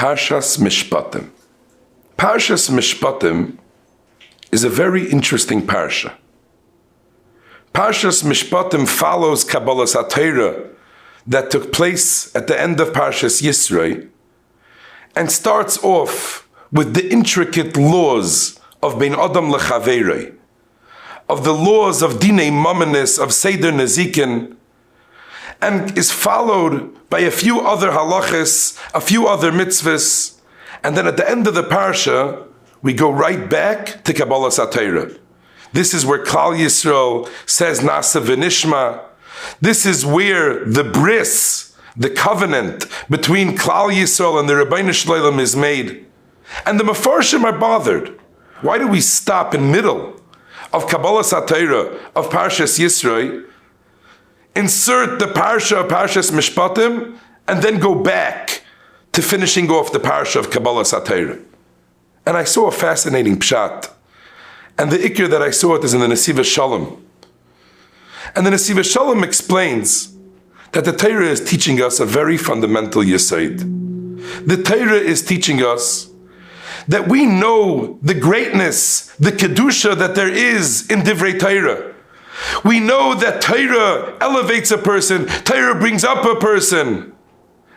Parshas Mishpatim. Parshas Mishpatim is a very interesting parsha. Parshas Mishpatim follows Kabbalas HaTorah that took place at the end of Parshas Yisro and starts off with the intricate laws of Bein Adam Lechaverei, of the laws of Dinei Mamanis, of Seder Nezikin, and is followed by a few other halachas, a few other mitzvahs, and then at the end of the parsha, we go right back to Kabbalas HaTorah. This is where Klal Yisrael says Nasa v'nishma. This is where the bris, the covenant between Klal Yisrael and the Ribbono Shel Olam is made. And the Mefarshim are bothered. Why do we stop in middle of Kabbalas HaTorah, of Parshas Yisro, insert the parsha of Parshas Mishpatim, and then go back to finishing off the parsha of Kabbalas HaTorah? And I saw a fascinating pshat. And the ikr that I saw it is in the Nesiva Shalom. And the Nesiva Shalom explains that the Torah is teaching us a very fundamental yesod. The Torah is teaching us that we know the greatness, the kedusha that there is in Divrei Torah. We know that Torah elevates a person, Torah brings up a person.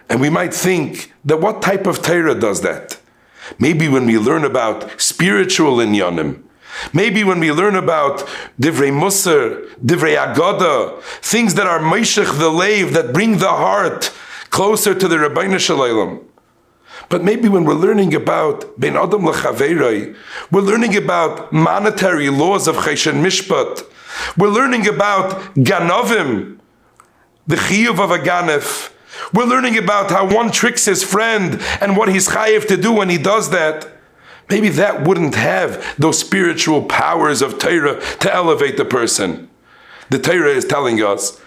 And we might think that what type of Torah does that? Maybe when we learn about spiritual inyanim, maybe when we learn about Divrei Musar, Divrei Agada, things that are Meishech the Leiv, that bring the heart closer to the Ribbono Shel Olam. But maybe when we're learning about Bein Adam Lechaverei, we're learning about monetary laws of Chesed Mishpat, we're learning about Ganovim, the Chiyuv of a Ganev. We're learning about how one tricks his friend and what he's chayiv to do when he does that. Maybe that wouldn't have those spiritual powers of Torah to elevate the person. The Torah is telling us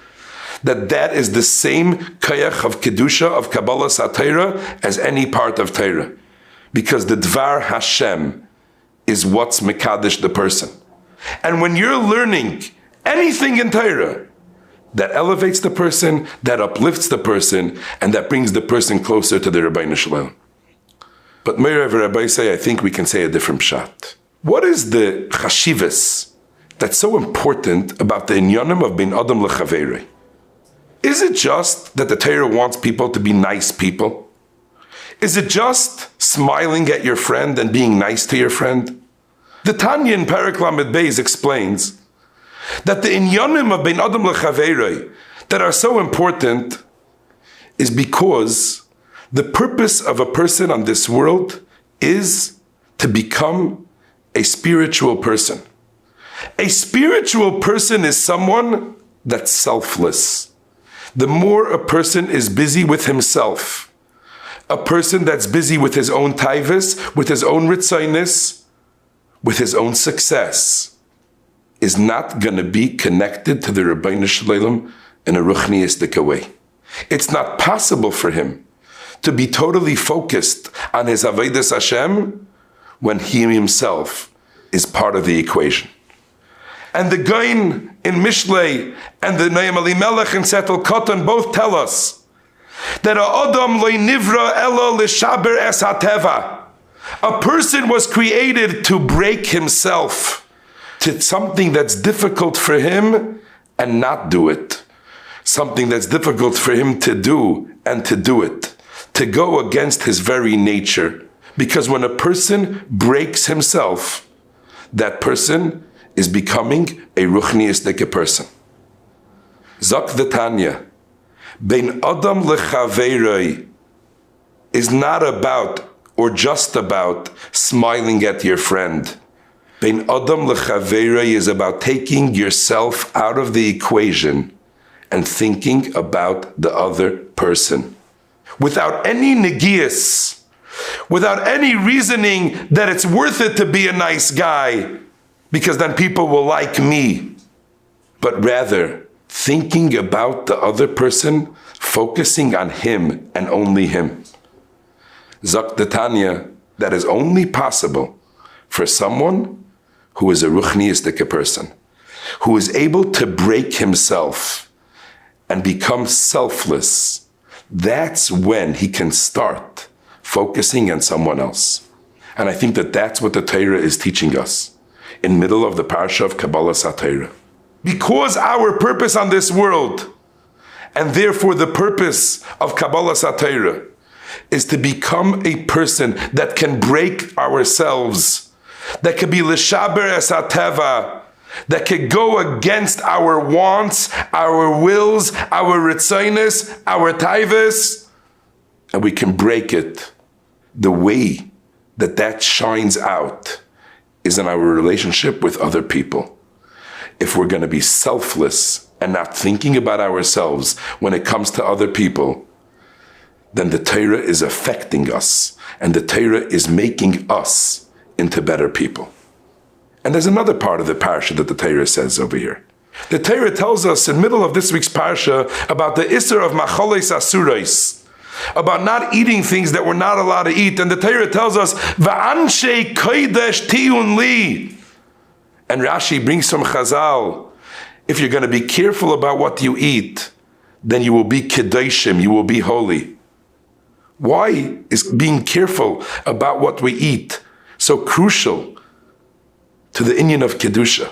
that that is the same koyach of kedusha, of Kabbalas HaTorah, as any part of Torah. Because the Dvar Hashem is what's mekadesh the person. And when you're learning anything in Torah that elevates the person, that uplifts the person, and that brings the person closer to the Ribbono Shel Olam. But Meirav Rabbi say, I think we can say a different pshat. What is the chashivas that's so important about the inyanim of Bein Adam Lechaverei? Is it just that the Torah wants people to be nice people? Is it just smiling at your friend and being nice to your friend? The Tanya in Perek Lamed Beis explains that the inyanim of Bein Adam Lechaverei that are so important is because the purpose of a person on this world is to become a spiritual person. A spiritual person is someone that's selfless. The more a person is busy with himself, a person that's busy with his own taivas, with his own ritzainis, with his own success, is not going to be connected to the Ribbono Shel Olam in a ruchniistic way. It's not possible for him to be totally focused on his avodas Hashem when he himself is part of the equation. And the Gain in Mishlei and the Noam Elimelech in Setel Koton both tell us that Adam lo nivra elo l'shaber es hateva. A person was created to break himself to something that's difficult for him and not do it. Something that's difficult for him to do and to do it. To go against his very nature. Because when a person breaks himself, that person is becoming a ruchniistic person. Zok the Tanya, Bein Adam Lechaverei is not about or just about smiling at your friend. Bein Adam Lechaverei is about taking yourself out of the equation and thinking about the other person. Without any negias, without any reasoning that it's worth it to be a nice guy, because then people will like me. But rather, thinking about the other person, focusing on him and only him. Zok the Tanya, that is only possible for someone who is a ruchniistic person, who is able to break himself and become selfless. That's when he can start focusing on someone else. And I think that that's what the Torah is teaching us in middle of the parsha of Kabbalas HaTorah. Because our purpose on this world, and therefore the purpose of Kabbalas HaTorah, is to become a person that can break ourselves, that can be l'shaber es hateva, that can go against our wants, our wills, our ritzonos, our taivos, and we can break it. The way that shines out is in our relationship with other people. If we're going to be selfless and not thinking about ourselves when it comes to other people, then the Torah is affecting us, and the Torah is making us into better people. And there's another part of the parsha that the Torah says over here. The Torah tells us in middle of this week's parsha about the isser of macholes asurais, about not eating things that we're not allowed to eat. And the Torah tells us, va'anshe kodesh tiyun li. And Rashi brings from Chazal, if you're going to be careful about what you eat, then you will be kedoshim, you will be holy. Why is being careful about what we eat so crucial to the inyan of Kedusha?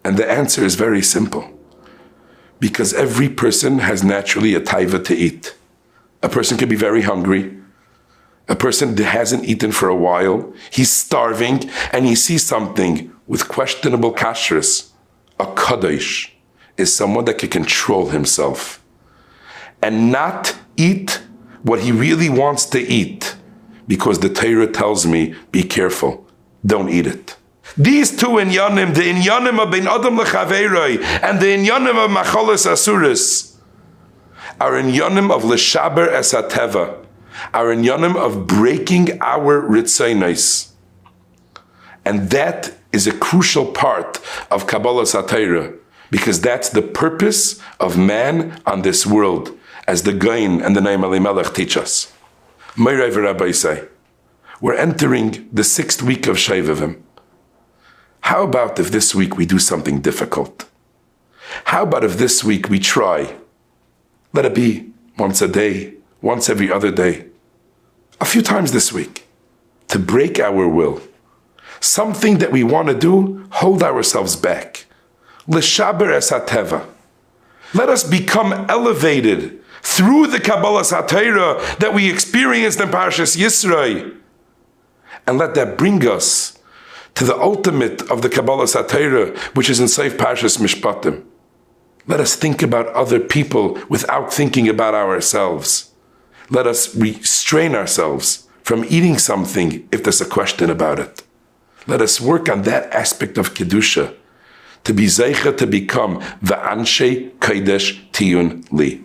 And the answer is very simple. Because every person has naturally a taiva to eat. A person can be very hungry. A person that hasn't eaten for a while, he's starving, and he sees something with questionable kashrus. A kadosh is someone that can control himself and not eat what he really wants to eat, because the Torah tells me, be careful, don't eat it. These two inyanim, the inyanim of ben adam lechaveroi and the inyanim of macholes asuris, are inyanim of l'shaber es hateva, are inyanim of breaking our ritzonos. And that is a crucial part of Kabbalas HaTorah, because that's the purpose of man on this world, as the Gain and the Na'im Elimelech teach us. Meirei v'Rabbi say, we're entering the 6th week of Shovavim. How about if this week we do something difficult? How about if this week we try, let it be once a day, once every other day, a few times this week, to break our will. Something that we want to do, hold ourselves back. L'shaber es hateva. Let us become elevated through the Kabbalas HaTorah that we experienced in Parshas Yisro, and let that bring us to the ultimate of the Kabbalas HaTorah, which is in Parshas Mishpatim. Let us think about other people without thinking about ourselves. Let us restrain ourselves from eating something if there's a question about it. Let us work on that aspect of Kedusha, to be zeicha to become va'anshe kodesh tiyun li.